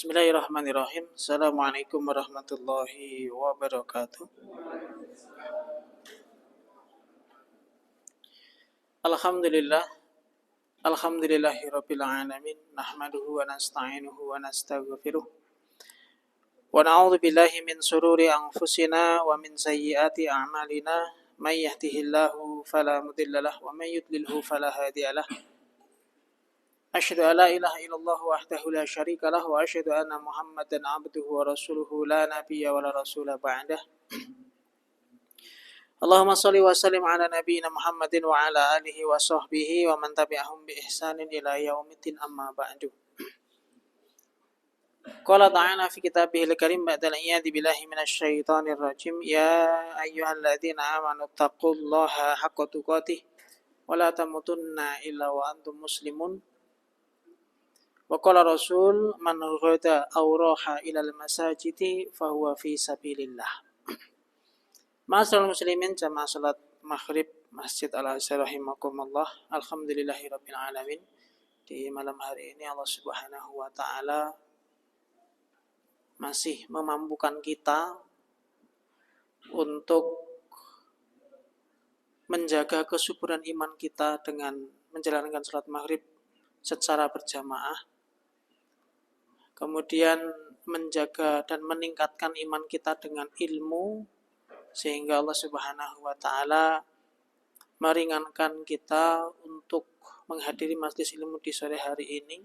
Bismillahirrahmanirrahim. Assalamualaikum warahmatullahi wabarakatuh. Alhamdulillah. Alhamdulillahirabbil alamin. Nahmaduhu wa nasta'inuhu wa nastaghfiruh. Wa na'udzu billahi min shururi anfusina wa min sayyiati a'malina. May yahdihillahu fala mudilla lahu wa may yudlilhu fala hadiya lahu. Asyhadu an la ilaha illallah wahdahu la syarika lahu wa asyhadu anna Muhammadan abduhu wa rasuluhu la nabiyya wa la rasula ba'dah. Allahumma shalli wa sallim ala nabiyyina Muhammadin wa ala alihi wa sahbihi wa man tabi'ahum bi ihsanin ila yaumiddin amma ba'du. Qala ta'ala fi kitabihil karim ba'dal a'yadzi billahi minasy syaithanir rajim ya ayyuhalladzina amanu taqullaha haqqa tuqatih wa la tamutunna illa wa antum muslimun. Wa qala rasul man ghada aw raha ilal masajidi fahuwa fi sabilillah. Ma'asyiral muslimin jamaah salat maghrib Masjid Al-Azhar rahimakumullah. Alhamdulillahirabbil alamin. Di malam hari ini Allah Subhanahu wa taala masih memampukan kita untuk menjaga kesuburan iman kita dengan menjalankan salat maghrib secara berjamaah. Kemudian menjaga dan meningkatkan iman kita dengan ilmu, sehingga Allah Subhanahu wa taala meringankan kita untuk menghadiri majelis ilmu di sore hari ini.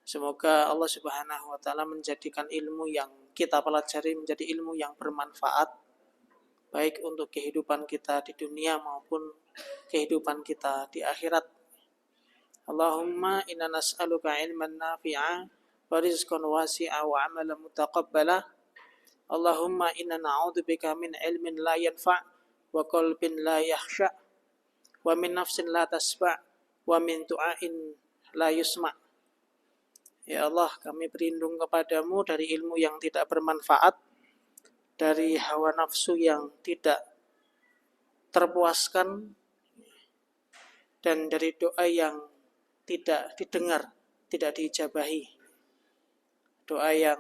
Semoga Allah Subhanahu wa taala menjadikan ilmu yang kita pelajari menjadi ilmu yang bermanfaat, baik untuk kehidupan kita di dunia maupun kehidupan kita di akhirat. Allahumma inna nas'aluka ilman nafi'a wa rizqan wasi'a wa amalan mutaqabbala. Allahumma inna na'udzubika min ilmin la yanfa' wa qalbin la yakhsha' wa min nafsin la tasba' wa min du'ain la yusma'. Ya Allah, kami berlindung kepadamu dari ilmu yang tidak bermanfaat, dari hawa nafsu yang tidak terpuaskan, dan dari doa yang tidak didengar, tidak diijabahi. Doa yang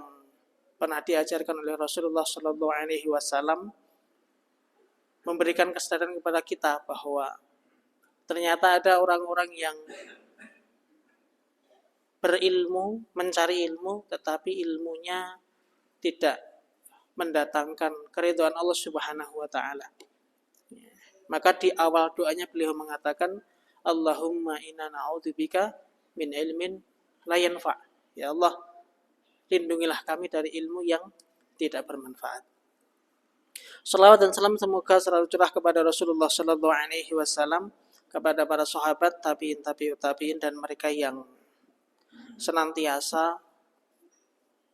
pernah diajarkan oleh Rasulullah SAW memberikan kesadaran kepada kita bahwa ternyata ada orang-orang yang berilmu, mencari ilmu, tetapi ilmunya tidak mendatangkan keridhaan Allah Subhanahu wa taala. Maka di awal doanya beliau mengatakan, Allahumma inna na'udzubika min ilmin la yanfa'. Ya Allah, lindungilah kami dari ilmu yang tidak bermanfaat. Salawat dan salam semoga selalu curah kepada Rasulullah SAW, kepada para sahabat, tabi'in dan mereka yang senantiasa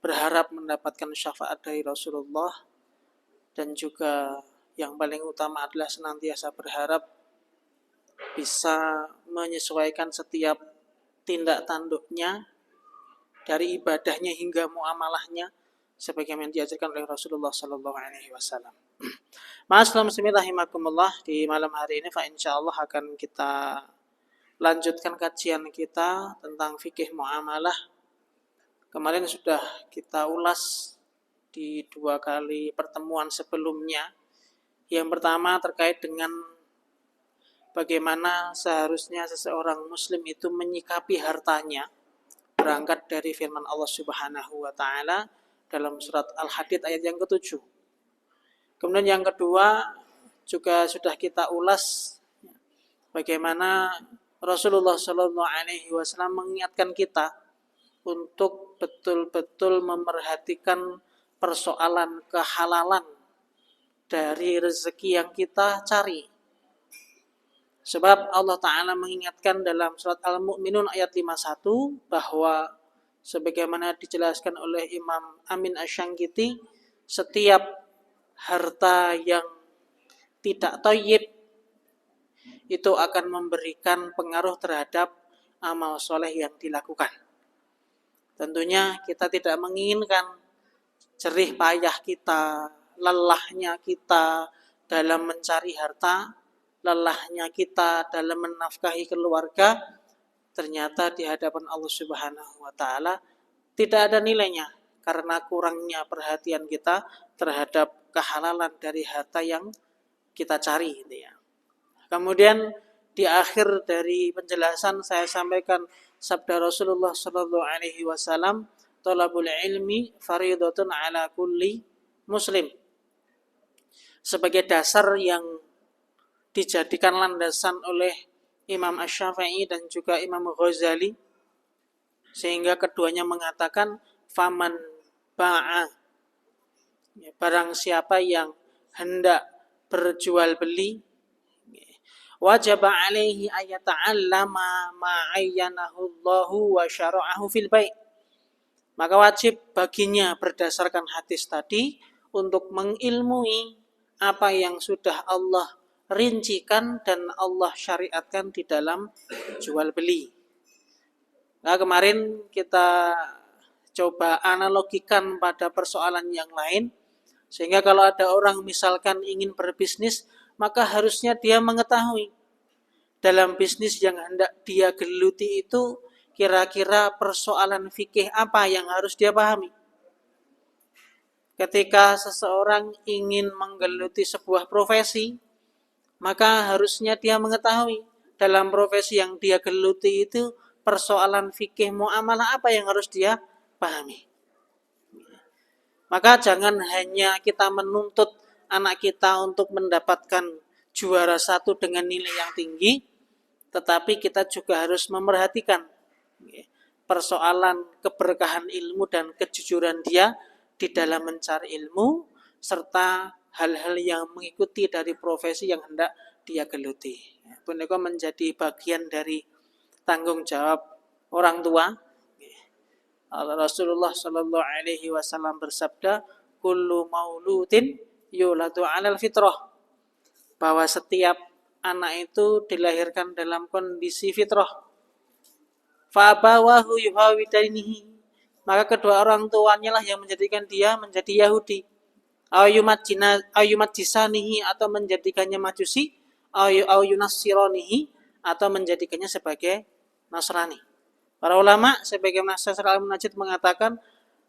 berharap mendapatkan syafaat dari Rasulullah, dan juga yang paling utama adalah senantiasa berharap bisa menyesuaikan setiap tindak tanduknya dari ibadahnya hingga muamalahnya sebagaimana diajarkan oleh Rasulullah SAW. Ma'asyiral muslimin rahimakumullah, di malam hari ini insyaallah akan kita lanjutkan kajian kita tentang fikih muamalah. Kemarin sudah kita ulas di 2 kali pertemuan sebelumnya. Yang pertama terkait dengan bagaimana seharusnya seseorang muslim itu menyikapi hartanya, berangkat dari firman Allah Subhanahu wa taala dalam surat Al-Hadid ayat yang ke-7. Kemudian yang kedua juga sudah kita ulas bagaimana Rasulullah SAW mengingatkan kita untuk betul-betul memerhatikan persoalan kehalalan dari rezeki yang kita cari. Sebab Allah Ta'ala mengingatkan dalam surat Al-Mu'minun ayat 51 bahwa sebagaimana dijelaskan oleh Imam Amin Asy-Syangkiti, setiap harta yang tidak thayyib itu akan memberikan pengaruh terhadap amal soleh yang dilakukan. Tentunya kita tidak menginginkan jerih payah kita, lelahnya kita dalam mencari harta, lelahnya kita dalam menafkahi keluarga, ternyata di hadapan Allah Subhanahu wa taala tidak ada nilainya karena kurangnya perhatian kita terhadap kehalalan dari harta yang kita cari gitu ya. Kemudian di akhir dari penjelasan saya sampaikan sabda Rasulullah sallallahu alaihi wasallam, "Thalabul ilmi fardhatun ala kulli muslim." Sebagai dasar yang dijadikan landasan oleh Imam Asy-Syafi'i dan juga Imam Ghazali, sehingga keduanya mengatakan faman ba'a, barang siapa yang hendak berjual beli, wajib alaihi ayata'allama ma ayyanahu Allahu wa syara'ahu fil bai', maka wajib baginya berdasarkan hadis tadi untuk mengilmui apa yang sudah Allah rincikan dan Allah syariatkan di dalam jual beli. Nah, kemarin kita coba analogikan pada persoalan yang lain, sehingga kalau ada orang misalkan ingin berbisnis, maka harusnya dia mengetahui dalam bisnis yang hendak dia geluti itu kira-kira persoalan fikih apa yang harus dia pahami. Ketika seseorang ingin menggeluti sebuah profesi, maka harusnya dia mengetahui dalam profesi yang dia geluti itu persoalan fikih muamalah apa yang harus dia pahami. Maka jangan hanya kita menuntut anak kita untuk mendapatkan juara satu dengan nilai yang tinggi, tetapi kita juga harus memerhatikan persoalan keberkahan ilmu dan kejujuran dia di dalam mencari ilmu, serta hal-hal yang mengikuti dari profesi yang hendak dia geluti. Punika menjadi bagian dari tanggung jawab orang tua. Rasulullah Shallallahu Alaihi Wasallam bersabda, "Kullu mauludin yuladu 'alal fitrah," bahwa setiap anak itu dilahirkan dalam kondisi fitrah. Fa abawahu yuhawidanihi, maka kedua orang tuanya lah yang menjadikan dia menjadi Yahudi. Ayumat jisanihi, atau menjadikannya Majusi, ayunassironihi, atau menjadikannya sebagai Nasrani. Para ulama sebagaimana Syekh Al-Munajjid mengatakan,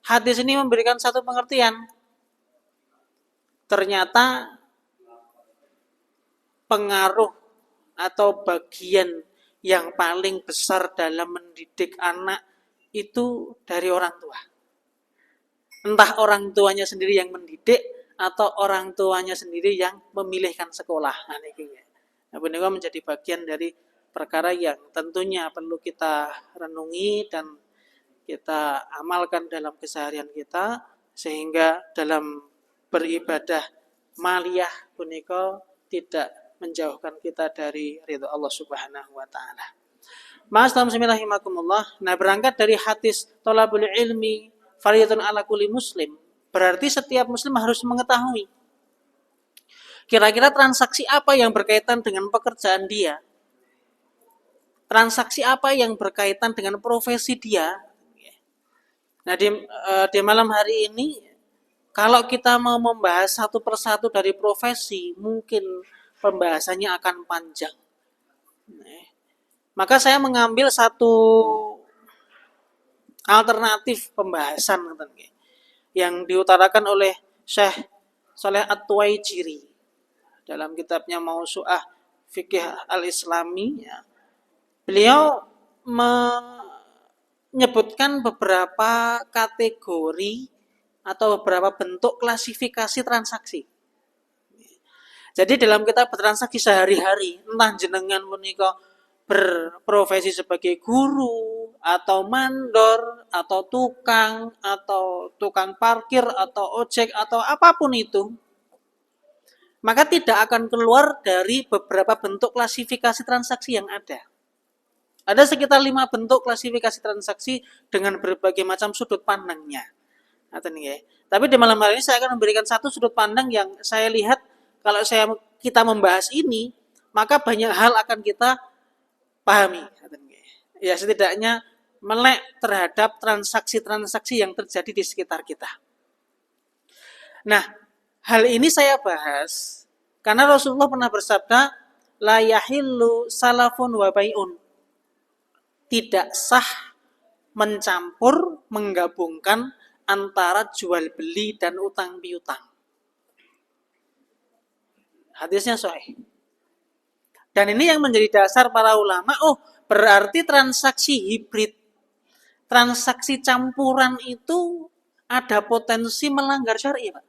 hadis ini memberikan satu pengertian. Ternyata pengaruh atau bagian yang paling besar dalam mendidik anak itu dari orang tua. Entah orang tuanya sendiri yang mendidik atau orang tuanya sendiri yang memilihkan sekolah. Nah, ini menjadi bagian dari perkara yang tentunya perlu kita renungi dan kita amalkan dalam keseharian kita, sehingga dalam beribadah maliyah punika tidak menjauhkan kita dari ridha Allah Subhanahu wa taala. Bismillahirrahmanirrahim. Nah, berangkat dari hadis thalabul ilmi fardhatun ala kulli muslim, berarti setiap muslim harus mengetahui kira-kira transaksi apa yang berkaitan dengan pekerjaan dia, transaksi apa yang berkaitan dengan profesi dia. Nah, di malam hari ini, kalau kita mau membahas satu persatu dari profesi, mungkin pembahasannya akan panjang. Maka saya mengambil satu alternatif pembahasan yang diutarakan oleh Syekh Shalih At-Tuwaijiri dalam kitabnya Mausu'ah Fikih Al-Islami. Beliau menyebutkan beberapa kategori atau beberapa bentuk klasifikasi transaksi. Jadi dalam kita bertransaksi sehari-hari, entah jenengan punika berprofesi sebagai guru, atau mandor, atau tukang parkir, atau ojek, atau apapun itu, maka tidak akan keluar dari beberapa bentuk klasifikasi transaksi yang ada. Ada sekitar 5 bentuk klasifikasi transaksi dengan berbagai macam sudut pandangnya. Tapi di malam hari ini saya akan memberikan satu sudut pandang yang saya lihat kalau kita membahas ini, maka banyak hal akan kita pahami. Ya, setidaknya melek terhadap transaksi-transaksi yang terjadi di sekitar kita. Nah, hal ini saya bahas karena Rasulullah pernah bersabda, la yahillu salafun wa bai'un. Tidak sah mencampur, menggabungkan antara jual beli dan utang piutang. Hadisnya sahih. Dan ini yang menjadi dasar para ulama, berarti transaksi hibrid, transaksi campuran itu ada potensi melanggar syar'i, Pak.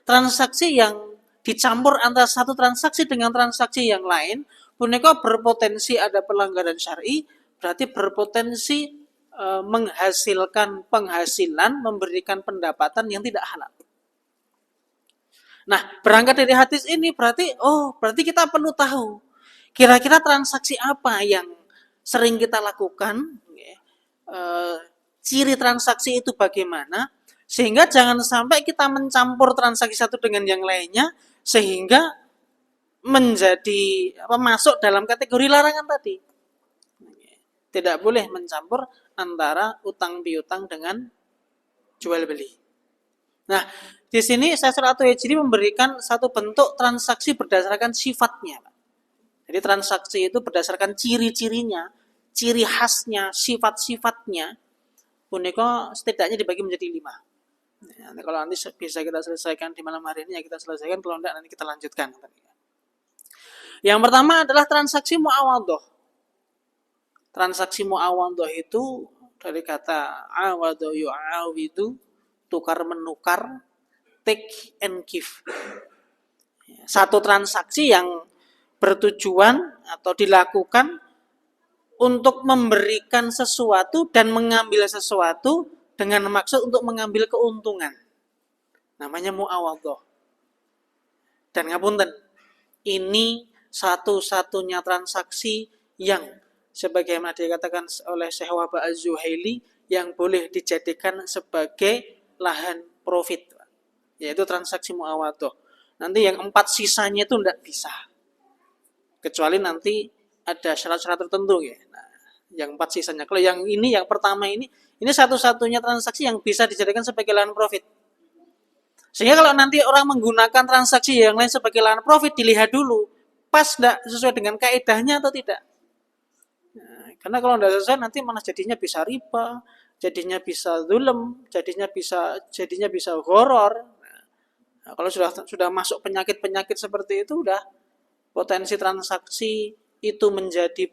Transaksi yang dicampur antara satu transaksi dengan transaksi yang lain, punika berpotensi ada pelanggaran syar'i, berarti berpotensi menghasilkan penghasilan, memberikan pendapatan yang tidak halal. Nah, berangkat dari hadis ini berarti kita perlu tahu kira-kira transaksi apa yang sering kita lakukan, ciri transaksi itu bagaimana, sehingga jangan sampai kita mencampur transaksi satu dengan yang lainnya sehingga menjadi masuk dalam kategori larangan tadi. Tidak boleh mencampur antara utang piutang dengan jual beli. Nah, di sini Syekh At-Tuhaijiri memberikan satu bentuk transaksi berdasarkan sifatnya. Jadi transaksi itu berdasarkan ciri-cirinya, ciri khasnya, sifat-sifatnya. Punika setidaknya dibagi menjadi 5. Nanti kalau nanti bisa kita selesaikan di malam hari ini, ya kita selesaikan. Kalau tidak, nanti kita lanjutkan. Yang pertama adalah transaksi mu'awadhah. Transaksi mu'awadhah itu dari kata awadha yu'awidu, tukar menukar, take and give. Satu transaksi yang bertujuan atau dilakukan untuk memberikan sesuatu dan mengambil sesuatu dengan maksud untuk mengambil keuntungan. Namanya mu'awadhah. Dan ngapunten, ini satu-satunya transaksi yang sebagaimana dikatakan oleh Syekh Wahbah Az-Zuhaili yang boleh dijadikan sebagai lahan profit, yaitu transaksi mu'awadhah. Nanti yang 4 sisanya itu tidak bisa, kecuali nanti ada syarat-syarat tertentu ya. Nah, yang 4 sisanya. Kalau yang ini, yang pertama ini satu-satunya transaksi yang bisa dijadikan sebagai lahan profit. Sehingga kalau nanti orang menggunakan transaksi yang lain sebagai lahan profit, dilihat dulu pas tidak sesuai dengan kaedahnya atau tidak. Karena kalau tidak sesuai nanti malah jadinya bisa riba, jadinya bisa zulm, jadinya bisa horor. Nah, kalau sudah masuk penyakit-penyakit seperti itu, udah potensi transaksi itu menjadi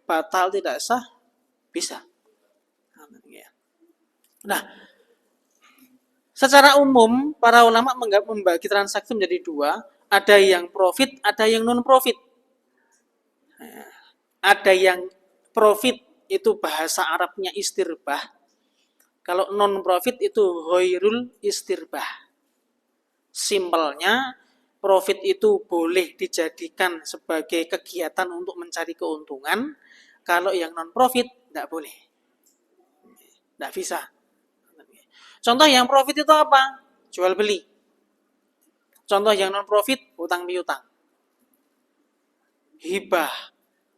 batal tidak sah, bisa. Nah, secara umum para ulama membagi transaksi menjadi 2, ada yang profit, ada yang non profit. Ada yang profit itu bahasa Arabnya istirbah. Kalau non profit itu ghairul istirbah. Simpelnya, profit itu boleh dijadikan sebagai kegiatan untuk mencari keuntungan. Kalau yang non profit tidak boleh, tidak bisa. Contoh yang profit itu apa? Jual beli. Contoh yang non profit, utang piutang, hibah,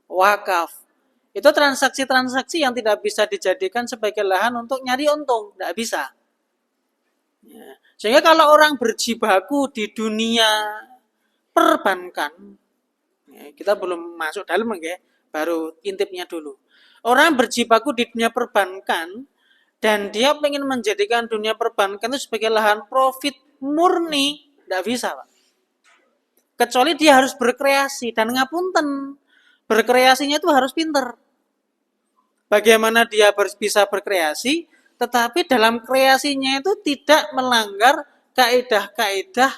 wakaf. Itu transaksi-transaksi yang tidak bisa dijadikan sebagai lahan untuk nyari untung. Tidak bisa. Ya. Sehingga kalau orang berjibaku di dunia perbankan, ya, kita belum masuk dalam ya, baru intipnya dulu. Orang berjibaku di dunia perbankan, dan dia ingin menjadikan dunia perbankan itu sebagai lahan profit murni, tidak bisa, Pak. Kecuali dia harus berkreasi, dan ngapunten, berkreasinya itu harus pinter. Bagaimana dia bisa berkreasi, tetapi dalam kreasinya itu tidak melanggar kaidah-kaidah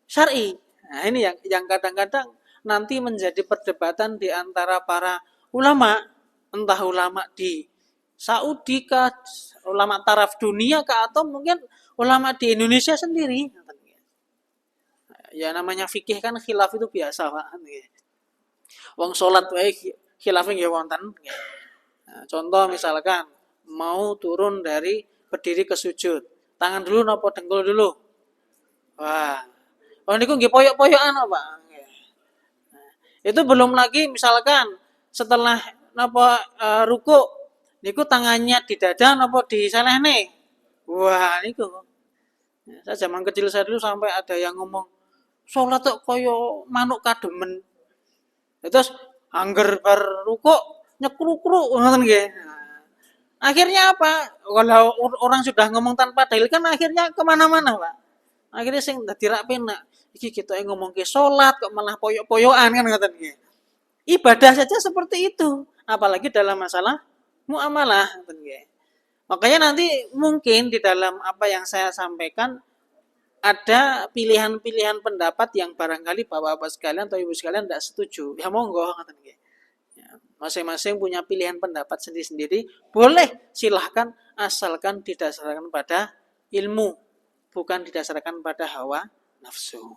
syar'i. Nah, ini yang kadang-kadang nanti menjadi perdebatan di antara para ulama, entah ulama di Saudi kah, ulama taraf dunia kah, atau mungkin ulama di Indonesia sendiri. Ya namanya fikih kan khilaf itu biasa, Pak. Wong salat wae khilaf nggih wonten. Nah, contoh misalkan mau turun dari berdiri ke sujud, tangan dulu napa dengkul dulu? Wah, niku nggih poyok-poyokan apa? Nah, itu belum lagi misalkan setelah napa ruku, niku tangannya di dada napa di selehne. Wah, niku. Saya zaman kecil saya dulu sampai ada yang ngomong, sholat kok koyo manuk kademen. Terus angger bar ruku nyekruk-kruk ngoten nggih. Akhirnya apa? Kalau orang sudah ngomong tanpa dalil kan akhirnya kemana-mana, Pak. Akhirnya sing dadi rak penak. Iki kita ngomong ke sholat kok malah poyok-poyokan kan ngoten nggih. Ibadah saja seperti itu, apalagi dalam masalah muamalah ngoten nggih. Makanya nanti mungkin di dalam apa yang saya sampaikan ada pilihan-pilihan pendapat yang barangkali bapak-bapak sekalian atau ibu sekalian tidak setuju. Ya monggo ngoten nggih. Masing-masing punya pilihan pendapat sendiri-sendiri, boleh silahkan asalkan didasarkan pada ilmu, bukan didasarkan pada hawa nafsu.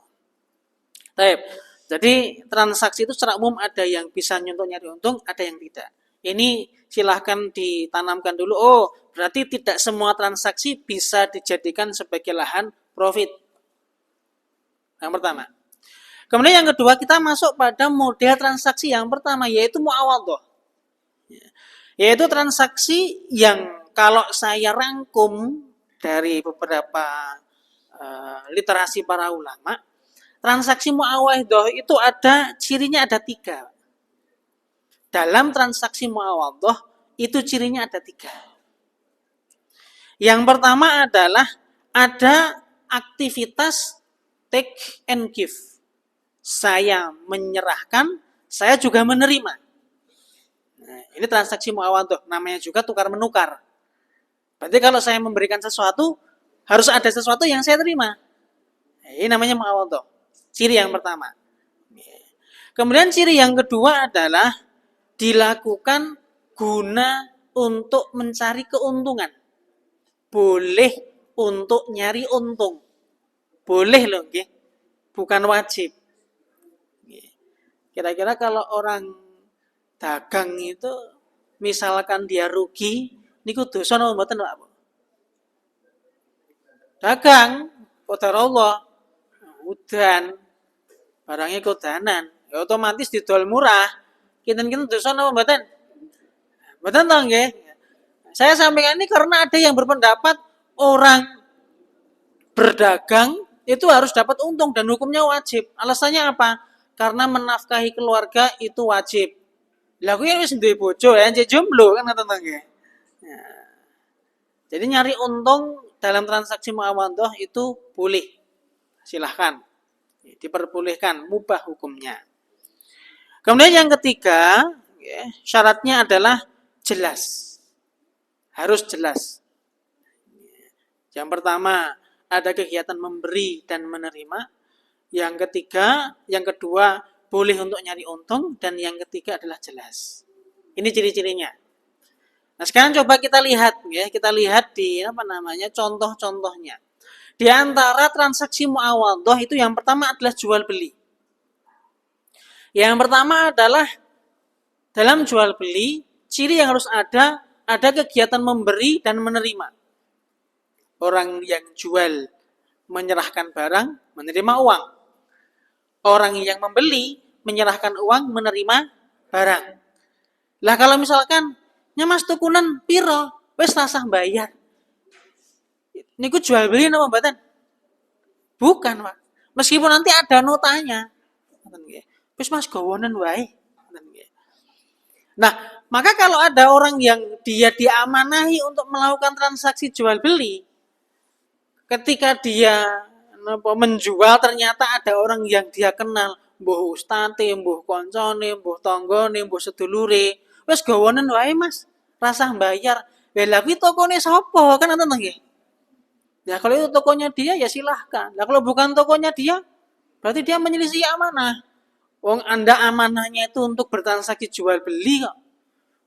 Baik. Jadi transaksi itu secara umum ada yang bisa nyuntuk nyari untung, ada yang tidak. Ini silahkan ditanamkan dulu. Oh, berarti tidak semua transaksi bisa dijadikan sebagai lahan profit. Yang pertama. Kemudian yang kedua, kita masuk pada model transaksi yang pertama, yaitu muawadhah. Yaitu transaksi yang kalau saya rangkum dari beberapa literasi para ulama, transaksi muawadhah itu ada cirinya ada 3. Dalam transaksi muawadhah itu cirinya ada 3. Yang pertama adalah ada aktivitas take and give. Saya menyerahkan, saya juga menerima. Nah, ini transaksi muawadhah, namanya juga tukar menukar. Berarti kalau saya memberikan sesuatu, harus ada sesuatu yang saya terima. Nah, ini namanya muawadhah. Ciri yang pertama. Kemudian ciri yang kedua adalah dilakukan guna untuk mencari keuntungan. Boleh untuk nyari untung. Boleh loh, nggih. Bukan wajib. Kira-kira kalau orang dagang itu misalkan dia rugi, niku dosa napa mboten, Pak? Dagang, qadar Allah, udan, barangnya kodanan, ya otomatis didol murah. Kinten-kinten dosa napa mboten? Mboten to nggih. Saya sampaikan ini karena ada yang berpendapat orang berdagang itu harus dapat untung dan hukumnya wajib. Alasannya apa? Karena menafkahi keluarga itu wajib. Lah kuwi wis duwe bojo ya, jomblo kan ngoten nggih. Nah, jadi nyari untung dalam transaksi muawadhah itu boleh. Silahkan. Diperbolehkan, mubah hukumnya. Kemudian yang ketiga, syaratnya adalah jelas. Harus jelas. Yang pertama, ada kegiatan memberi dan menerima. Yang kedua, boleh untuk nyari untung, dan yang ketiga adalah jelas. Ini ciri-cirinya. Nah, sekarang coba kita lihat ya, kita lihat di contoh-contohnya. Di antara transaksi muawadhah itu yang pertama adalah jual beli. Yang pertama adalah dalam jual beli, ciri yang harus ada kegiatan memberi dan menerima. Orang yang jual menyerahkan barang, menerima uang. Orang yang membeli menyerahkan uang, menerima barang. Lah kalau misalkan nyamas tukunan piro, wis rasah bayar. Niku jual beli napa mboten? Bukan, Pak. Meskipun nanti ada notanya. Wis Mas gawonen wae. Nah, maka kalau ada orang yang dia diamanahi untuk melakukan transaksi jual beli, ketika dia menjual ternyata ada orang yang dia kenal, mbuh ustate, mbuh koncone, mbuh tanggane, mbuh sedulure, wis gawonen wae Mas, rasah bayar. Lah kuwi tokone sapa? Kan ngoten nggih. Ya kalau itu tokonya dia ya silahkan. Lah kalau bukan tokonya dia, berarti dia menyelisih amanah. Wong Anda amanahnya itu untuk bertransaksi jual beli kok.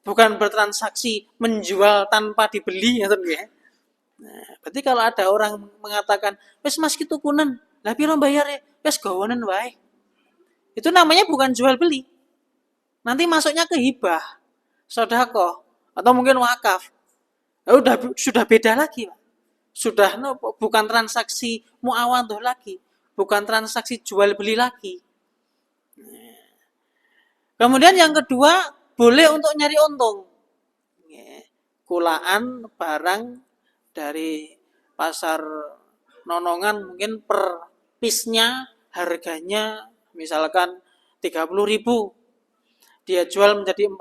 Bukan bertransaksi menjual tanpa dibeli ngoten nggih. Nah, berarti kalau ada orang mengatakan, wes Mas gitu kunen, lah piro bayare? Wes gawonen wae. Itu namanya bukan jual beli. Nanti masuknya ke hibah, sedekah, atau mungkin wakaf. Nah, sudah beda lagi, Pak. Sudah bukan transaksi muawadhah lagi, bukan transaksi jual beli lagi. Kemudian yang kedua, boleh untuk nyari untung. Kulaan barang dari pasar nonongan mungkin per piece-nya harganya misalkan 30.000. Dia jual menjadi 40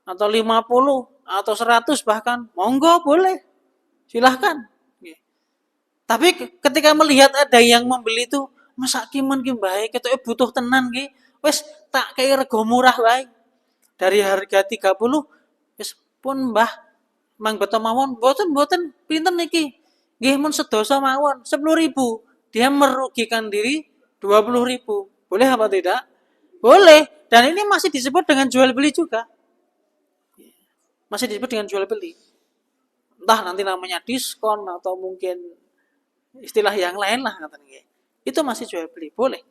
atau 50. atau 100 bahkan, monggo boleh. Silahkan. Tapi ketika melihat ada yang membeli itu, masa kiman ki bae ketoke butuh tenan ki, wis tak kei rego murah wae. Dari harga 30 wis pun Mbah mang beto mawon, mboten pinten niki. Nggih mun sedoso mawon 10.000. Dia merugikan diri 20.000. Boleh apa tidak? Boleh. Dan ini masih disebut dengan jual beli juga. Masih disebut dengan jual beli. Entah nanti namanya diskon atau mungkin istilah yang lain lah katanya. Itu masih jual beli, boleh.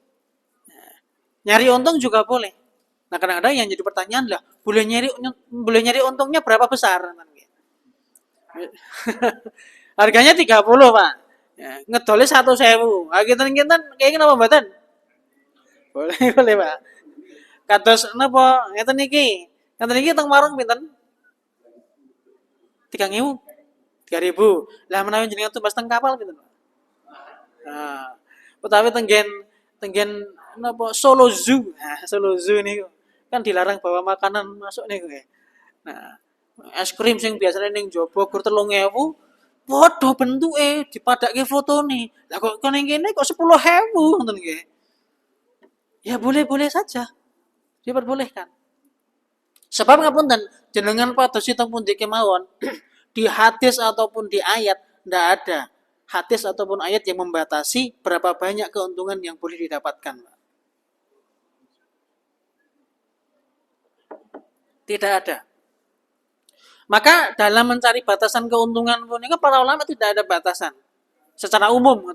Nyari untung juga boleh. Nah kadang-kadang yang jadi pertanyaan lah, boleh nyari untungnya berapa besar? Harganya 30 Pak. Ya, ngedolnya 1.000. Nah, kinten kayak apa mboten? Boleh, boleh Pak. Kados napa ngeten niki? Ngeten niki teng warung pinten? 3.000. 3.000. Lah menawi jenengan tumbas teng kapal pinten? Nah, utawi tenggen napa Solo Zoo. Nah, Solo Zoo niku kan dilarang bawa makanan masuk niku ya. Nah, es krim sing biasanya ning jaba gur 3.000 padha bentuke dipadake fotone. Lah kok ning kene kok 10.000 ngoten nggih. Ya boleh-boleh saja. Diperbolehkan. Sebab ngapunten, jenengan padosi teng pundi kemawon di hadis ataupun di ayat ndak ada hadis ataupun ayat yang membatasi berapa banyak keuntungan yang boleh didapatkan. Tidak ada. Maka dalam mencari batasan keuntungan pun ini para ulama tidak ada batasan. Secara umum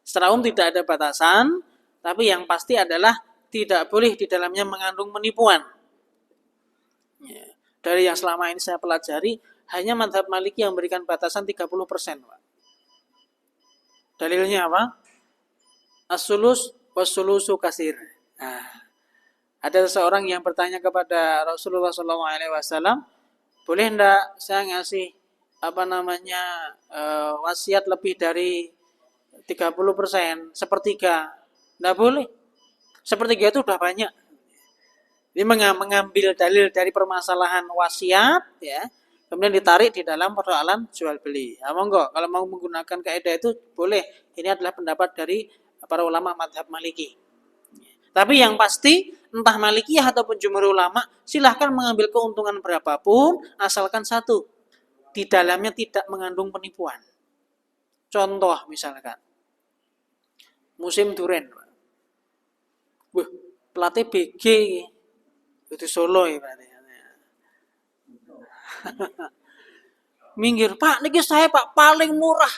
secara umum tidak ada batasan, tapi yang pasti adalah tidak boleh di dalamnya mengandung penipuan. Ya. Dari yang selama ini saya pelajari, hanya mazhab Maliki yang memberikan batasan 30%. Pak. Dalilnya apa? As-sulus was-sulusu kasir. Nah, ada seseorang yang bertanya kepada Rasulullah SAW, boleh enggak saya ngasih wasiat lebih dari 30%, sepertiga? Enggak boleh. Sepertiga itu sudah banyak. Ini mengambil dalil dari permasalahan wasiat, ya, kemudian ditarik di dalam persoalan jual beli. Ya, monggo, kalau mau menggunakan kaidah itu boleh. Ini adalah pendapat dari para ulama mazhab Maliki. Tapi yang pasti, entah Malikiyah ataupun jumhur ulama, silahkan mengambil keuntungan berapapun, asalkan satu, di dalamnya tidak mengandung penipuan. Contoh misalkan, musim duren. Wah, pelatih BG itu Solo ya berarti. Minggir, Pak, niki saya Pak paling murah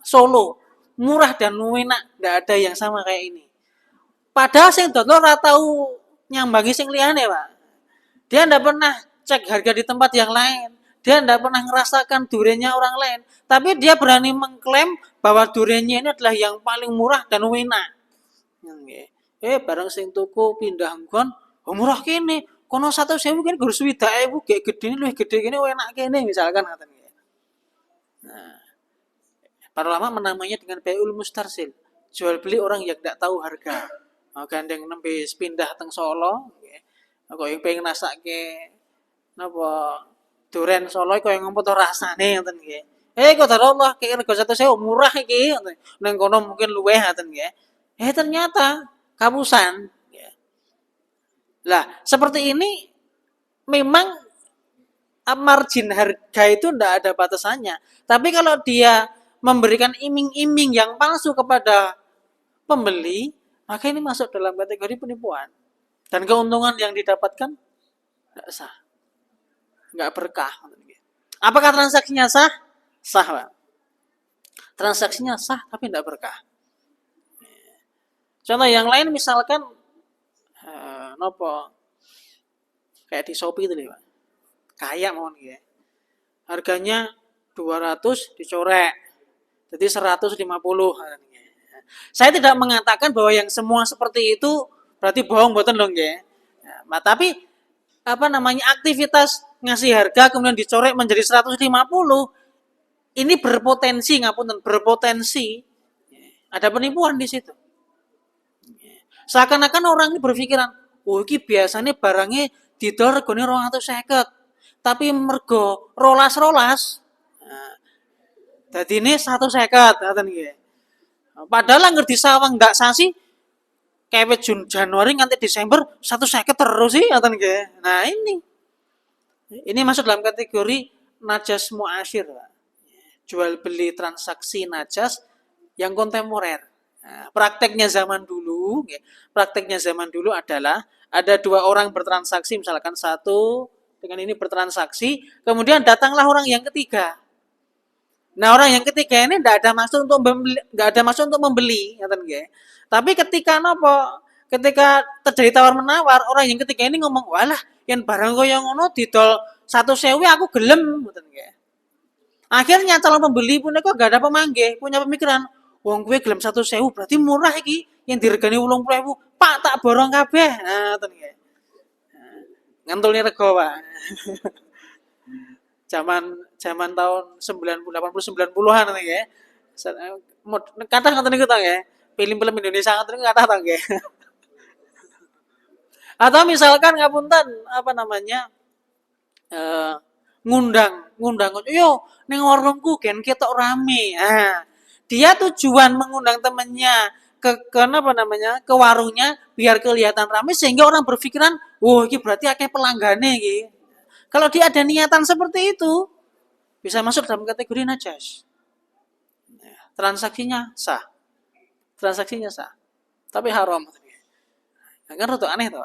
Solo. Murah dan enak, enggak ada yang sama kayak ini. Padahal sing dodol ora tau nyambangi sing liyane, Pak. Dia ndak pernah cek harga di tempat yang lain. Dia ndak pernah ngerasakan duriannya orang lain. Tapi dia berani mengklaim bahwa duriannya ini adalah yang paling murah dan enak. Barang sing tuku pindah nggon, murah kene. Kono 100.000 kene gur 20.000 gek gedene luwih gede kene enak kene misalkan ngaten. Nah, para ulama menamainya dengan bai'ul mustarsil. Jual beli orang yang tidak tahu harga. Gandeng nembe pindah teng Solo, kok yang pengen nasake napa duren Solo kok yang ngopo to rasane ngoten nggih. Kok Allah kayak rego 100.000 murah iki. Nang kono mungkin luweh ngoten nggih. Ternyata kapusan. Lah, seperti ini memang margin harga itu tidak ada batasannya. Tapi kalau dia memberikan iming-iming yang palsu kepada pembeli, maka ini masuk dalam kategori penipuan. Dan keuntungan yang didapatkan tidak sah. Tidak berkah. Apakah transaksinya sah? Sah, Pak. Transaksinya sah tapi tidak berkah. Contoh yang lain misalkan kayak di Shopee itu Pak. Kayak mohon ya. Harganya 200 dicorek. Jadi 150. Saya tidak mengatakan bahwa yang semua seperti itu berarti bohong mboten dong ya. Tapi aktivitas ngasih harga kemudian dicorek menjadi 150 ini berpotensi ada penipuan di situ. Seakan-akan orang ini berpikiran, oh ini biasanya barangnya didol regane 250. tapi mergo rolas-rolas. Nah, dadine 150 ngoten nggih. Padahal anggar disawang ndak sasi kewet Januari nganti Desember 150 terus sih ngoten nggih. Nah, ini masuk dalam kategori najas muasyir, Pak. Jual beli transaksi najas yang kontemporer. Nah, prakteknya zaman dulu adalah ada dua orang bertransaksi, misalkan satu dengan ini bertransaksi, kemudian datanglah orang yang ketiga. Nah, orang yang ketiga ini tidak ada maksud untuk membeli, nggak ada maksud untuk membeli, tapi ketika nopo, ketika terjadi tawar menawar, orang yang ketiga ini ngomong, walah, yang barang kaya ngono didol 1.000 aku gelem, Akhirnya calon pembeli pun kok gak ada pemanggih, punya pemikiran, wong gue gelem 1.000 berarti murah iki, yang diregani 80.000, Pak tak borong kabeh. Nah, ngantulnya rego, Pak. Zaman tahun 90 80 90-an ya. Kata ngoten niku ta ya. Film-film Indonesia ngoten niku kata ta nggih. Atau misalkan ngapunten apa namanya? Ngundang yo ning warungku gen ketok rame. Nah, dia tujuan mengundang temennya ke apa namanya? Ke warungnya biar kelihatan rame sehingga orang berpikiran, "Oh, ini berarti akeh pelanggane iki." Kalau dia ada niatan seperti itu, bisa masuk dalam kategori najas. Transaksinya sah. Transaksinya sah. Tapi haram. Nah, kan rada aneh tuh.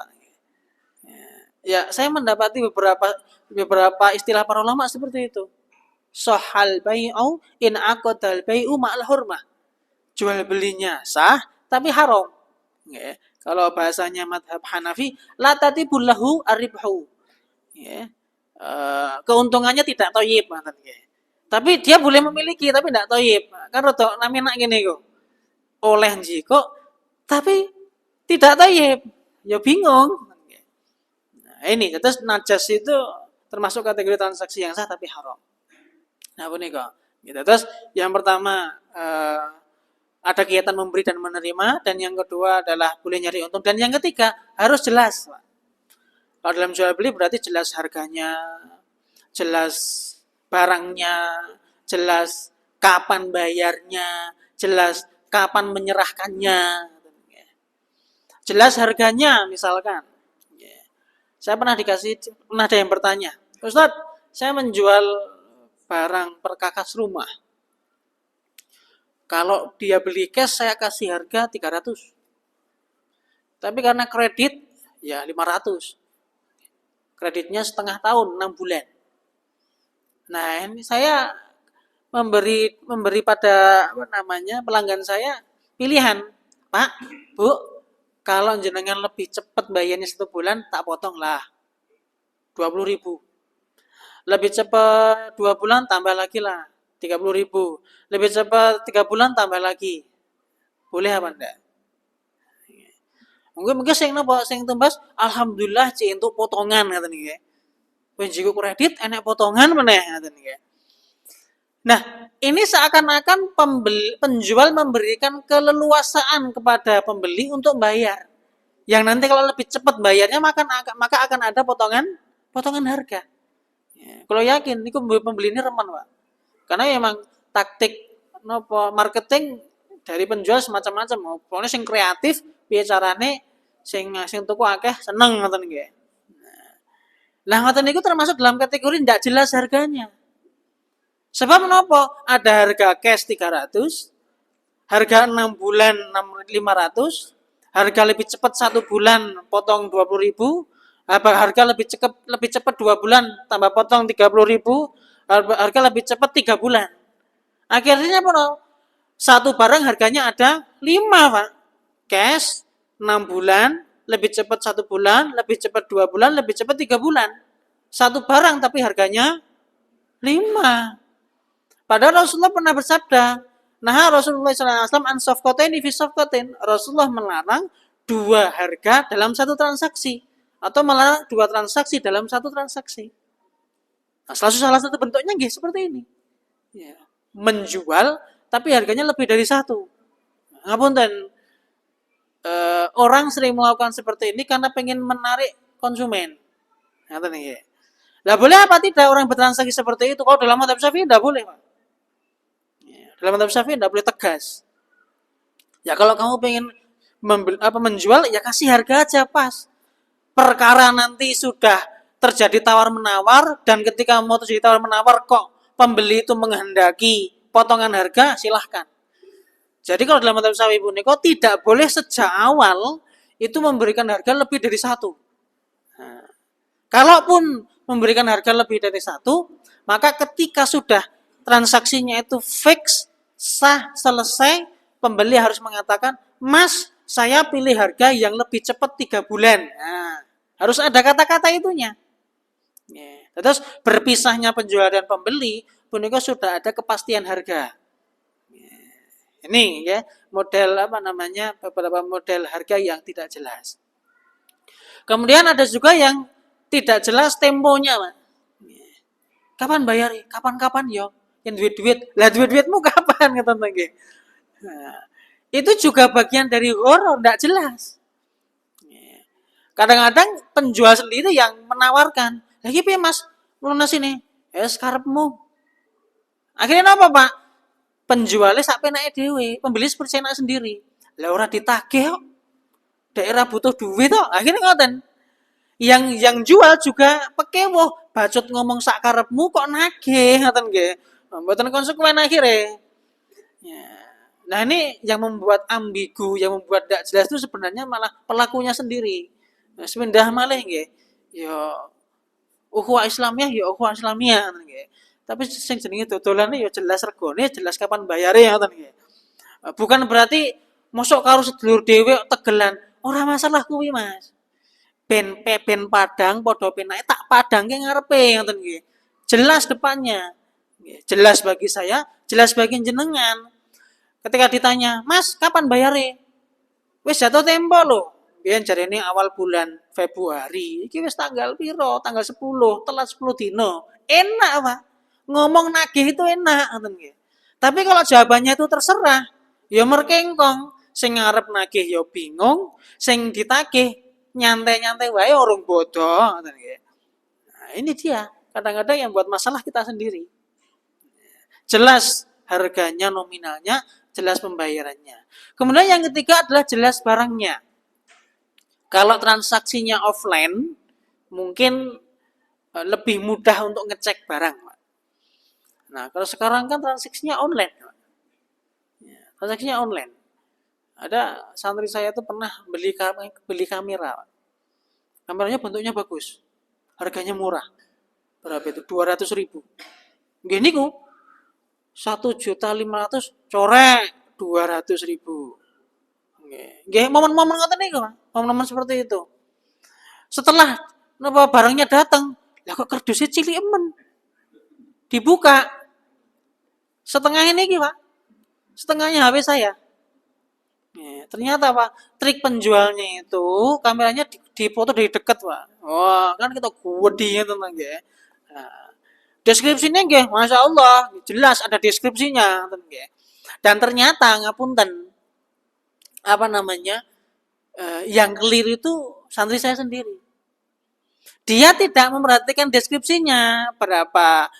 Ya, saya mendapati beberapa istilah para ulama seperti itu. Sohal bai'u in aqdal bai'u ma'al hurmah. Jual belinya sah tapi haram. Ya. Kalau bahasanya madhab Hanafi, la tatibul lahu arribhu. Ya. Keuntungannya tidak toyib. Tapi dia boleh memiliki, tapi tidak toyib. Kan rotok namanya gini kok. Oleh kok, tapi tidak toyib. Ya bingung. Nah, ini, terus najas itu termasuk kategori transaksi yang sah tapi haram. Nah, ini kok. Gitu. Terus yang pertama ada kegiatan memberi dan menerima, dan yang kedua adalah boleh nyari untung, dan yang ketiga harus jelas. Kalau dalam jual beli berarti jelas harganya, jelas barangnya, jelas kapan bayarnya, jelas kapan menyerahkannya, jelas harganya misalkan. Saya pernah ada yang bertanya, Ustadz, saya menjual barang perkakas rumah. Kalau dia beli cash saya kasih harga 300. Tapi karena kredit ya 500. Kreditnya setengah tahun, 6 bulan. Nah, ini saya memberi pada pelanggan saya pilihan, Pak, Bu, kalau jenengan lebih cepat bayarnya 1 bulan, tak potong lah 20.000. Lebih cepat 2 bulan, tambah lagi lah 30.000. Lebih cepat 3 bulan, tambah lagi. Boleh apa enggak? Mungkin sing tembas, alhamdulillah cik untuk potongan ngaten nggih. Wis jiku kredit enek potongan meneh ngaten nggih. Nah, ini seakan-akan penjual memberikan keleluasaan kepada pembeli untuk bayar. Yang nanti kalau lebih cepat bayarnya maka akan ada potongan harga. Ya, kalau yakin niku pembeli ini reman, Pak. Karena memang taktik marketing dari penjual semacam-macam. Pokoknya sing kreatif piye carane sing tuku akeh seneng ngoten nggih. Nah, ngoten niku termasuk dalam kategori ndak jelas harganya. Sebab menapa? Ada harga cash 300, harga 6 bulan 500, harga lebih cepat 1 bulan potong 20.000, harga lebih cepat 2 bulan tambah potong 30.000, harga lebih cepat 3 bulan. Akhirnya apa? Satu barang harganya ada 5, Pak. Cash 6 bulan, lebih cepat 1 bulan, lebih cepat 2 bulan, lebih cepat 3 bulan. Satu barang tapi harganya 5. Padahal Rasulullah pernah bersabda, nah Rasulullah SAW an-safqatain fi safqatin. Rasulullah melarang 2 harga dalam 1 transaksi atau melarang 2 transaksi dalam 1 transaksi. Nah, salah satu bentuknya nggih seperti ini. Ya. Menjual tapi harganya lebih dari 1. Ngapunten, orang sering melakukan seperti ini karena pengen menarik konsumen. Ngaten nggih. Lah boleh apa tidak orang bertransaksi seperti itu? Kalau dalam mazhab Syafi'i tidak boleh, Pak. Dalam mazhab Syafi'i tidak boleh tegas. Ya kalau kamu pengen menjual, ya kasih harga aja pas. Perkara nanti sudah terjadi tawar-menawar, dan ketika mau terjadi tawar-menawar kok pembeli itu menghendaki potongan harga, silahkan. Jadi kalau dalam mazhab Syafi'i kok tidak boleh sejak awal itu memberikan harga lebih dari satu. Nah, kalaupun memberikan harga lebih dari satu, maka ketika sudah transaksinya itu fix, sah, selesai, pembeli harus mengatakan, Mas, saya pilih harga yang lebih cepat 3 bulan. Nah, harus ada kata-kata itunya. Terus berpisahnya penjual dan pembeli, punika sudah ada kepastian harga. Ini ya model beberapa model harga yang tidak jelas. Kemudian ada juga yang tidak jelas temponya, Pak. Kapan bayar? Kapan-kapan yo. Yang duit-duit. Lah duit-duitmu kapan kata nggih. Nah, itu juga bagian dari horor, tidak jelas. Kadang-kadang penjual sendiri yang menawarkan. Lagi piye Mas? Lunas ini. Karepmu. Akhirnya apa, Pak? Penjualnya sak penake dhewe, pembeli seperti enak sendiri. Lah ora ditagih kok. Daerah butuh duit kok. Akhirnya ngoten. Yang jual juga pekewoh, bacot ngomong sak karepmu kok nagih ngoten nggih. Mboten konsekuen akhirnya. Ya. Nah ini yang membuat ambigu, yang membuat tidak jelas itu sebenarnya malah pelakunya sendiri. Nah, sepindah malih nggih. Ya ukhuwah Islamiyah ya ukhuwah Islamiyah ngoten nggih. Tapi sing jenenge dodolane ya jelas regane, jelas kapan bayare ngoten nggih. Bukan berarti mosok karo sedulur dhewe tegelan. Ora masalah kuwi, Mas. Ben padang padha penake tak padangke ngarepe ngoten nggih. Jelas depannya. Jelas bagi saya, jelas bagi jenengan. Ketika ditanya, "Mas, kapan bayare?" Wis jatuh tempo lho. Biyen jarene awal bulan Februari. Iki wis tanggal piro? Tanggal 10, telat 10 dino. Enak, Pak. Ngomong nagih itu enak ngoten nggih. Tapi kalau jawabannya itu terserah, ya merkengkong. Sing ngarep nagih ya bingung, sing ditagih nyantai-nyantai wae orang bodoh. Nah, ini dia. Kadang-kadang yang buat masalah kita sendiri. Jelas harganya, nominalnya, jelas pembayarannya. Kemudian yang ketiga adalah jelas barangnya. Kalau transaksinya offline, mungkin lebih mudah untuk ngecek barang. Nah, kalau sekarang kan transaksinya online. Transaksinya online. Ada santri saya itu pernah beli kamera. Kameranya bentuknya bagus. Harganya murah. Berapa itu? 200.000. Gini ku 1.500.000 corek 200.000. Nggih, momen-momen ngoten niku, momen-momen seperti itu. Setelah barangnya datang, lah kok kardusnya cilik emen. Dibuka. Setengah ini Pak. Setengahnya HP saya. Ternyata Pak, trik penjualnya itu kameranya dipoto dari dekat Pak. Wah, kan kita gede tentang ya. Nah, deskripsinya nggih, Masya Allah, jelas ada deskripsinya nggih. Dan ternyata ngapunten yang keliru itu santri saya sendiri. Dia tidak memperhatikan deskripsinya, berapa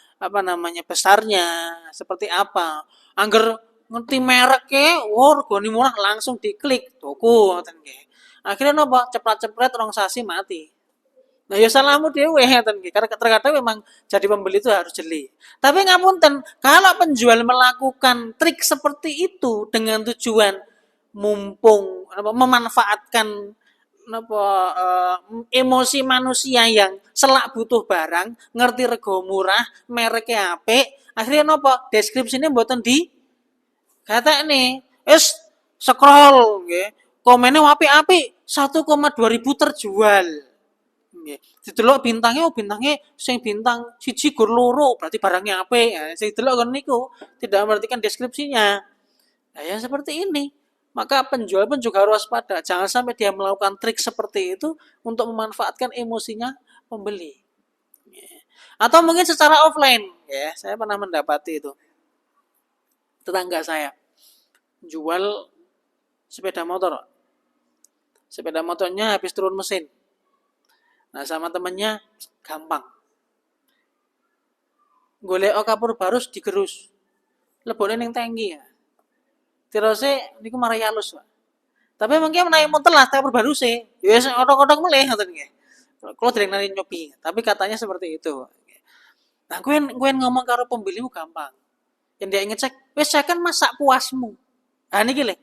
besarnya, seperti apa. Angger ngerti mereknya, regane murah langsung diklik tuku ngoten nggih. Akhirnya napa ceplat-cepret rong sasi mati. Nah ya salahmu dhewe ngoten nggih. Karena terkadang memang jadi pembeli itu harus jeli. Tapi ngapunten, kalau penjual melakukan trik seperti itu dengan tujuan mumpung memanfaatkan emosi manusia yang selak butuh barang, ngerti rego murah, mereknya apik, akhirnya napa deskripsinya mboten di kata ini, scroll nggih. Komennya apik-apik, 1,2 ribu terjual. Nggih. Didelok bintangnya sing bintang 1/2 berarti barangnya apik. Sing delok kon niku tidak memperhatikan deskripsinya. Nah, yang seperti ini. Maka penjual pun juga harus waspada. Jangan sampai dia melakukan trik seperti itu untuk memanfaatkan emosinya pembeli. Atau mungkin secara offline. Ya, saya pernah mendapati itu. Tetangga saya jual sepeda motor. Sepeda motornya habis turun mesin. Nah sama temennya gampang. golek kapur barus digerus. Lebone ning tangki ya. Teruse niku marai halus, Pak. Tapi mungkin menawi mun telas kapur baruse, ya wis otok-otok meleh ngoten nggih. Kalau dereng nani nyobi, tapi katanya seperti itu. Nah, kowe ngomong karo pembelimu gampang. Yang dia ngecek, wis kan masak puasmu. Nah, niki lho.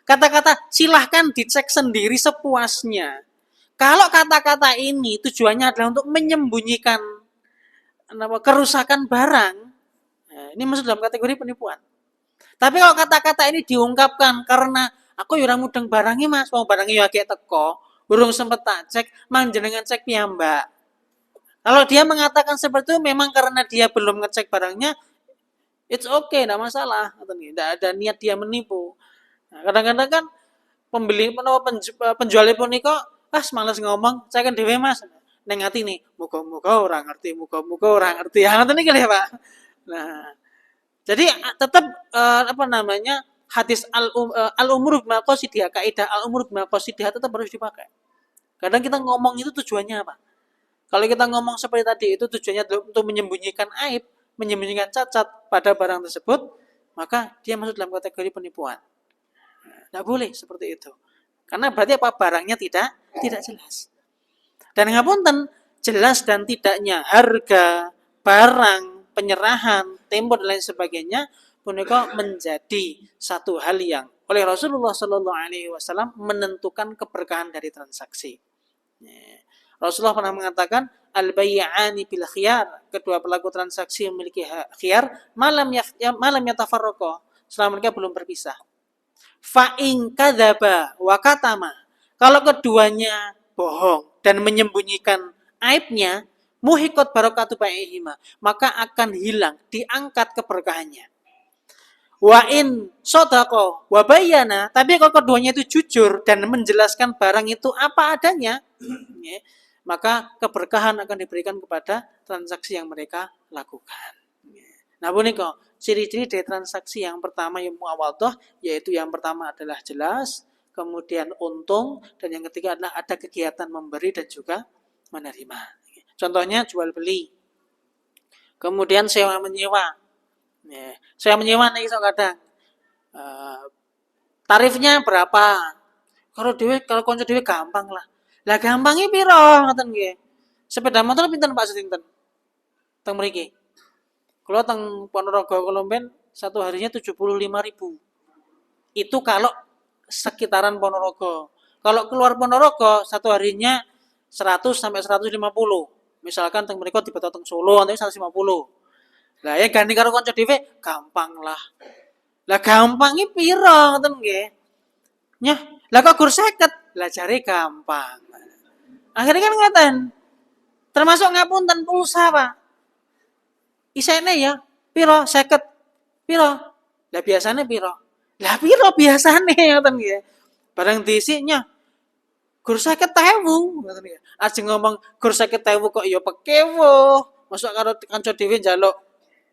Kata-kata silahkan dicek sendiri sepuasnya. Kalau kata-kata ini tujuannya adalah untuk menyembunyikan kerusakan barang, nah, ini masuk dalam kategori penipuan. Tapi kalau kata-kata ini diungkapkan karena aku ora mudeng barangnya Mas, mau barangnya ya kayak teko, burung sempet tak cek, manjenengan cek piyambak. Kalau dia mengatakan seperti itu memang karena dia belum ngecek barangnya, it's okay, tidak masalah. Tidak ada niat dia menipu. Nah, kadang-kadang kan penjual pun nih kok, males ngomong, saya kan dewe Mas. Neng hati nih, muka-muka orang ngerti, muka-muka orang ngerti. Ya, ngerti nih Pak. Nah, jadi tetap hadis al-umur bima qasidiyah, kaidah al-umur bima qasidiyah tetap harus dipakai. Kadang kita ngomong itu tujuannya apa? Kalau kita ngomong seperti tadi itu tujuannya untuk menyembunyikan aib, menyembunyikan cacat pada barang tersebut, maka dia masuk dalam kategori penipuan. Tidak boleh seperti itu. Karena berarti apa? Barangnya tidak jelas. Dan ngapunten, jelas dan tidaknya harga, barang, penyerahan, tempo dan lain sebagainya punika menjadi satu hal yang oleh Rasulullah Shallallahu Alaihi Wasallam menentukan keberkahan dari transaksi. Rasulullah pernah mengatakan al-bayyani bil khiyar, kedua pelaku transaksi memiliki khiyar malam yatafarraqa, selama mereka belum berpisah. Fa in kadzaba wa katama, kalau keduanya bohong dan menyembunyikan aibnya, muhiqat barakatu bai'ihima, maka akan hilang, diangkat keberkahannya. Wa in sadaqa wa bayyana, tapi kalau keduanya itu jujur dan menjelaskan barang itu apa adanya, maka keberkahan akan diberikan kepada transaksi yang mereka lakukan. Nah, punika ciri-ciri dari transaksi yang pertama yang muawadhah, yaitu yang pertama adalah jelas, kemudian untung, dan yang ketiga adalah ada kegiatan memberi dan juga menerima. Contohnya jual beli, kemudian sewa menyewa. Sewa menyewa nih kadang tarifnya berapa? Kalau konco dhewe gampang lah. Lah gampangnya piro ngoten nggih. Sepeda motor pinten Pak setinten? Teng mriki. Kalau teng Ponorogo Kolomben satu harinya 75.000. Itu kalau sekitaran Ponorogo. Kalau keluar Ponorogo satu harinya 100 sampai 150. Misalkan teng mriko dibeto teng Solo nanti 150. Lah ya ganti karo kanca dhewe gampang lah. Lah gampangnya piro ngoten nggih. Nyah, lah kok gur 50. Lah jare gampang. Akhirnya kan ngoten. Termasuk ngapunten pulsa, Pak. Isene ya, piro 50. Piro? Lah biasane piro? Lah piro biasane ngoten nggih. Barang diisinya gur 50.000 ngoten nggih. Ajeng ngomong gur 50.000 kok ya pekewo. Masuk karo kanca dhewe njaluk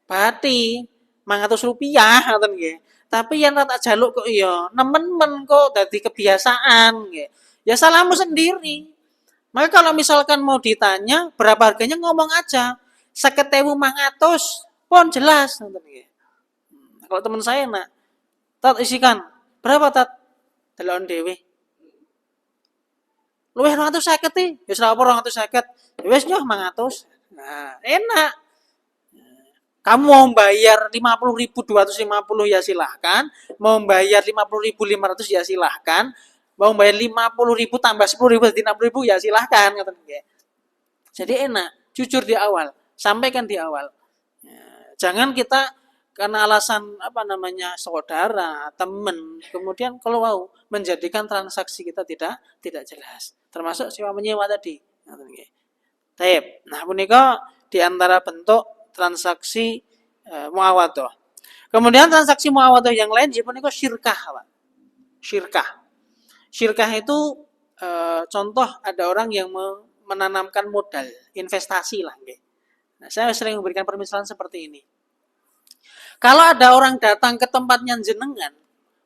bati 500 rupiah ngoten nggih. Tapi yang tak jaluk kok ya nemen-men kok dadi kebiasaan nggih. Ya salahmu sendiri. Maka kalau misalkan mau ditanya berapa harganya ngomong aja. 50.500 pun jelas ngoten nggih. Kalau teman saya nak tat isikan berapa tat? Delon dhewe. Luwih 250 iki, wis ora apa 250. Wis nyoh 500. Nah, enak. Kamu mau bayar 50.000 250 ya silahkan, mau bayar 50.000 500 ya silahkan, mau bayar 50.000 tambah 10.000 jadi 60.000 ya silahkan ngoten nggih. Jadi enak, jujur di awal, sampaikan di awal. Jangan kita karena alasan saudara, teman, kemudian kalau mau menjadikan transaksi kita tidak jelas. Termasuk sewa menyewa tadi. Baik. Nah, punika di antara bentuk transaksi muawadhah. Kemudian transaksi muawadhah yang lain punika syirkah, Pak. Syirkah itu contoh ada orang yang menanamkan modal, investasi lah nggih. Nah, saya sering memberikan permisalan seperti ini. Kalau ada orang datang ke tempatnya jenengan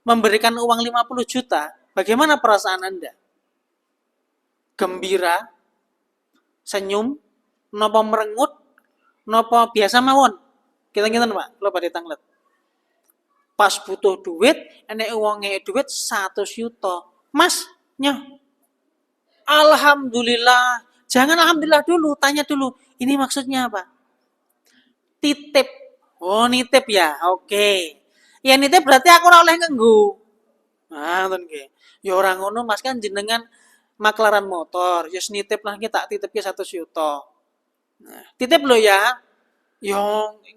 memberikan uang 50 juta, bagaimana perasaan Anda? Gembira, senyum, napa merengut, napa biasa mawon? Kita Pak, kalau pada tanglet. Pas butuh duit, enek uangnya duit 100 juta. Mas, nyah. Alhamdulillah. Jangan alhamdulillah dulu, tanya dulu. Ini maksudnya apa? Titip. Oh, nitip ya. Oke. Ya nitip berarti aku ora oleh nganggo. Nah, ngoten nggih. Ya ora ngono Mas kan jenengan maklaran motor, ya nitip lah tak titipke 100 juta. Nah, titip lho ya. Yo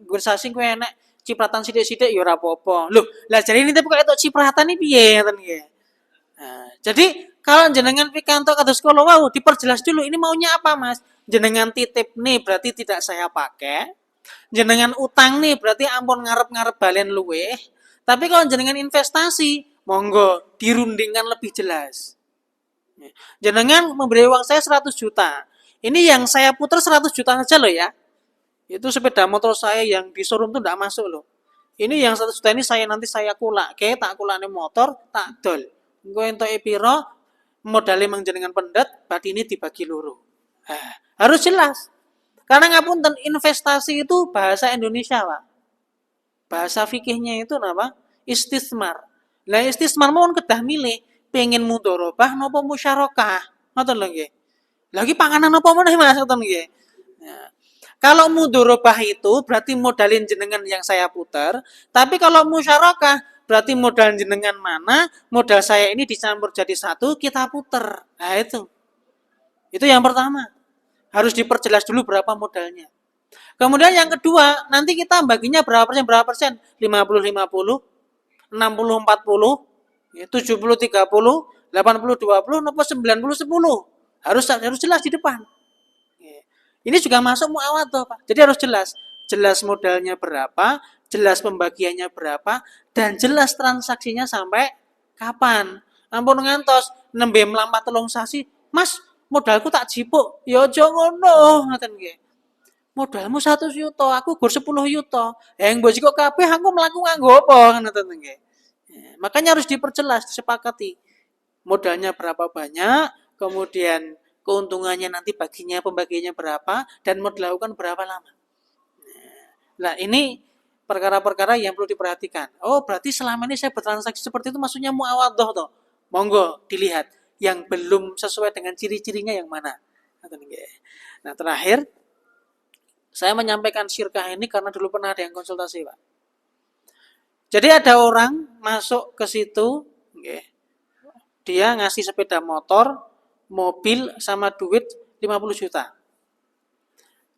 nggon sasing kowe enek cipratan sithik-sithik ya ora apa-apa. Lho, lah jare nitip kok etok cipratan iki piye ngoten nggih. Nah, jadi kalau jenengan pikantuk kados kula wau diperjelas dulu ini maunya apa Mas? Jenengan titip nih berarti tidak saya pakai. Jenengan utang nih berarti ampun ngarep-ngarep balen luweh. Tapi kalau jenengan investasi, monggo dirundingkan lebih jelas. Jenengan memberi uang saya 100 juta. Ini yang saya putar 100 juta saja loh ya. Itu sepeda motor saya yang di showroom tuh tidak masuk loh. Ini yang 100 juta ini nanti saya kulak. Kayak tak kulaknya motor, tak dol. Engko entuk piro modalnya menjenengan pendet, berarti ini dibagi loro. Nah, harus jelas. Karena ngapunten investasi itu bahasa Indonesia, Pak. Bahasa fikihnya itu apa? Istismar. Lah istismar mohon kedah milih pengen mudharabah napa musyarakah. Ngoten lho nggih. Lagi panganan apa meneh Mas ngoten nggih. Ya. Kalau mudharabah itu berarti modalin jenengan yang saya putar, tapi kalau musyarakah berarti modal jenengan mana, modal saya ini dicampur jadi satu, kita putar. Nah itu. Itu yang pertama. Harus diperjelas dulu berapa modalnya. Kemudian yang kedua, nanti kita baginya berapa persen, berapa persen? 50-50, 60-40, 70-30, 80-20, 90-10. Harus jelas di depan. Ini juga masuk muawadhah, Pak. Jadi harus jelas. Jelas modalnya berapa, jelas pembagiannya berapa, dan jelas transaksinya sampai kapan. Ampun ngantos nembe mlampah 3 sasi, Mas, modalku tak jipuk. Ya aja ngono, ngoten nggih. Modalmu 100 juta, aku gur 10 juta. Yang mbok jiko kabeh aku mlaku nganggo apa ngoten nggih. Makanya harus diperjelas, disepakati. Modalnya berapa banyak, kemudian keuntungannya nanti pembagiannya berapa, dan mau dilakukan berapa lama. Nah, ini perkara-perkara yang perlu diperhatikan. Oh, berarti selama ini saya bertransaksi seperti itu maksudnya muawadhah toh. Monggo dilihat yang belum sesuai dengan ciri-cirinya yang mana. Nah, terakhir saya menyampaikan syirkah ini karena dulu pernah ada yang konsultasi, Pak. Jadi ada orang masuk ke situ, dia ngasih sepeda motor, mobil, sama duit 50 juta.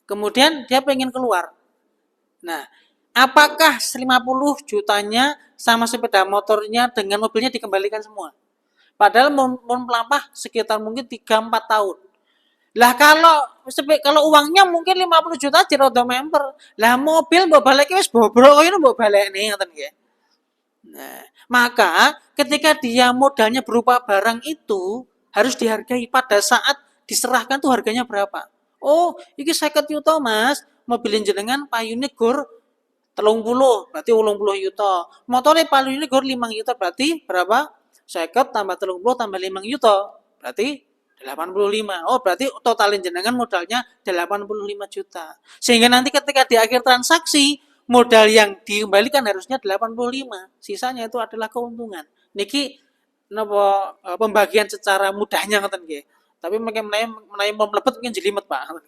Kemudian dia pengen keluar. Nah, apakah 50 jutanya sama sepeda motornya dengan mobilnya dikembalikan semua? Padahal mau melampah sekitar mungkin 3-4 tahun. Lah kalau uangnya mungkin 50 juta dirodo member. Lah mobil mbok baleke wis bobrok koyo mbok balekne ngoten nggih. Nah, maka ketika dia modalnya berupa barang itu harus dihargai pada saat diserahkan tuh harganya berapa. Oh, iki 50 juta Mas, mobilin jenengan payune gur 30, berarti 80 juta. Motornya payune gur 5 juta, berarti berapa? 50 tambah 30 tambah 5 juta, berarti 85. Oh, berarti totalin jenengan modalnya 85 juta. Sehingga nanti ketika di akhir transaksi modal yang dikembalikan harusnya 85. Sisanya itu adalah keuntungan. Niki napa pembagian secara mudahnya ngoten nggih. Tapi menawi mlebet mungkin jelimet Pak.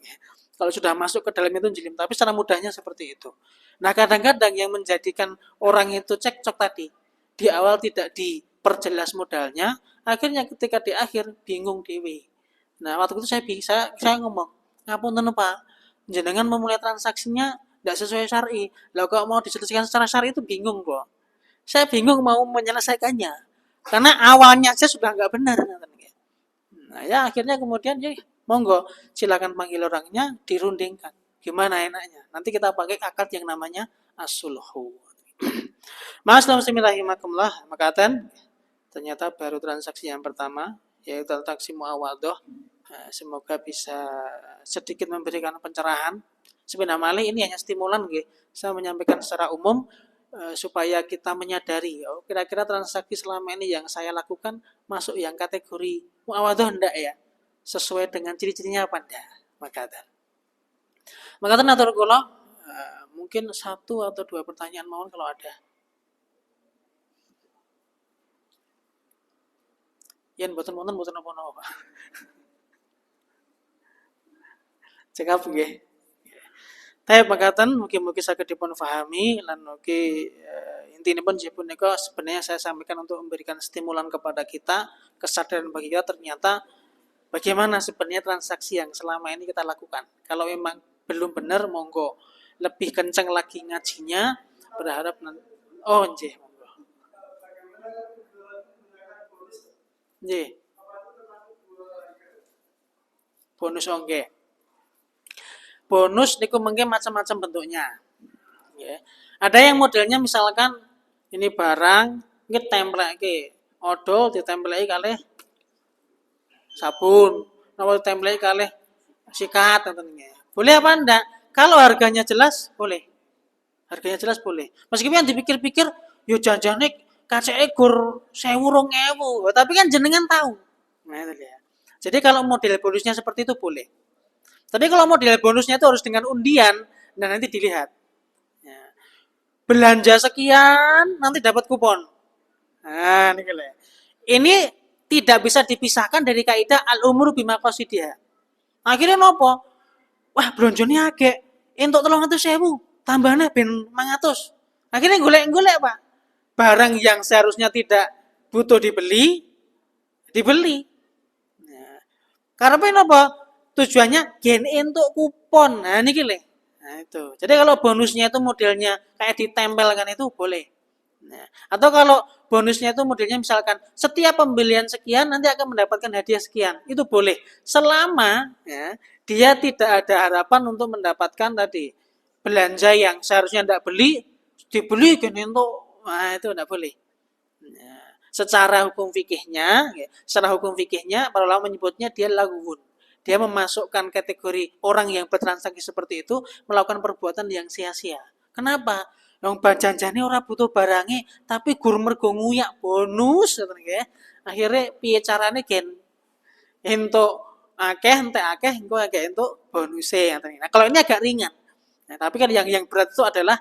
Kalau sudah masuk ke dalam itu jelimet, tapi secara mudahnya seperti itu. Nah, kadang-kadang yang menjadikan orang itu cekcok tadi, di awal tidak diperjelas modalnya, akhirnya ketika di akhir bingung dewe. Nah, waktu itu saya ngomong, ngapunten Pak, jenengan memulai transaksinya tidak sesuai syar'i. Lah kalau mau diselesaikan secara syar'i itu bingung kok. Saya bingung mau menyelesaikannya. Karena awalnya saya sudah nggak benar. Nah ya akhirnya kemudian ya monggo silakan panggil orangnya dirundingkan. Gimana enaknya? Nanti kita pakai akad yang namanya as-sulhu. Mas bismillahirrahmanirrahim. Makatan ternyata baru transaksi yang pertama yaitu transaksi muawadhah. Semoga bisa sedikit memberikan pencerahan. Sebenarnya ini hanya stimulan nggih. Saya menyampaikan secara umum supaya kita menyadari kira-kira transaksi selama ini yang saya lakukan masuk yang kategori muawadhah enggak ya? Sesuai dengan ciri-cirinya apa enggak? Makatan atur kula Mungkin 1 atau 2 pertanyaan mawon kalau ada. Yen mboten wonten mboten napa-napa, Pak. Cekap nggih. Tapi makaten mugi-mugi saged dipun pahami lan mugi intinipun punika sebenarnya saya sampaikan untuk memberikan stimulan kepada kita, kesadaran bagi kita ternyata bagaimana sebenarnya transaksi yang selama ini kita lakukan. Kalau memang belum benar monggo lebih kencang lagi ngajinya, berharap oh nggih monggo. Nggih. Bonus nggih. Bonus niku mungkin macam-macam bentuknya. Ya. Ada yang modelnya misalkan ini barang nggih templeke odol ditempeleki kalih sabun, napa ditempeleki kalih sikat ngoten nggih. Boleh apa enggak? Kalau harganya jelas boleh. Harganya jelas boleh. Meskipun dipikir-pikir yo janjane kaceke gur 1000 2000, tapi kan jenengan tahu. Nah, itu dia. Jadi kalau model bonusnya seperti itu boleh. Tapi kalau model bonusnya itu harus dengan undian dan nanti dilihat. Ya. Belanja sekian nanti dapat kupon. Nah, ini tidak bisa dipisahkan dari kaidah al-umur bima qasidiha. Akhirnya nopo? Wah, blonjone akeh. Entuk 300.000, tambahnya ben 500. Akhirnya golek-golek, Pak. Barang yang seharusnya tidak butuh dibeli. Nah, karena apa? Tujuannya gen entuk kupon. Nah, ini gile. Nah, itu. Jadi kalau bonusnya itu modelnya kayak ditempelkan itu boleh. Nah, atau kalau bonusnya itu modelnya misalkan setiap pembelian sekian nanti akan mendapatkan hadiah sekian, itu boleh. Selama ya, dia tidak ada harapan untuk mendapatkan tadi belanja yang seharusnya tidak beli, dibeli kan itu, nah itu tidak boleh. Nah, secara hukum fikihnya para ulama menyebutnya dia lagun. Dia memasukkan kategori orang yang bertransaksi seperti itu melakukan perbuatan yang sia-sia. Kenapa? Yang janjane ora butuh barangnya, tapi gur mergo nguyak bonus ngoten nggih. Akhire piye carane gen entuk akeh entek akeh engko akeh entuk bonuse ngoten. Nah, kalau ini agak ringan. Nah, tapi kan yang berat itu adalah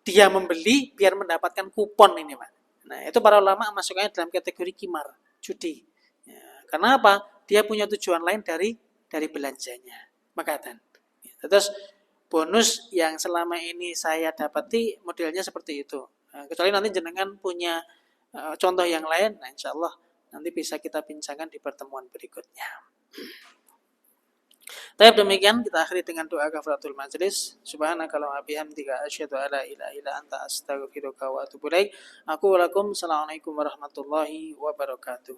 dia membeli biar mendapatkan kupon ini, Pak. Nah, itu para ulama masuknya dalam kategori kimar, judi. Ya, karena apa? Dia punya tujuan lain dari belanjanya. Makatan. Terus bonus yang selama ini saya dapati modelnya seperti itu. Nah, kecuali nanti jenengan punya contoh yang lain, nah insya Allah nanti bisa kita bincangkan di pertemuan berikutnya. Tapi demikian kita akhiri dengan doa kafaratul majlis. Subhanakallahumma bihamdika asyhadu an la ilaha illa anta astaghfiruka wa atubu ilaik. Aku walakum assalamualaikum warahmatullahi wabarakatuh.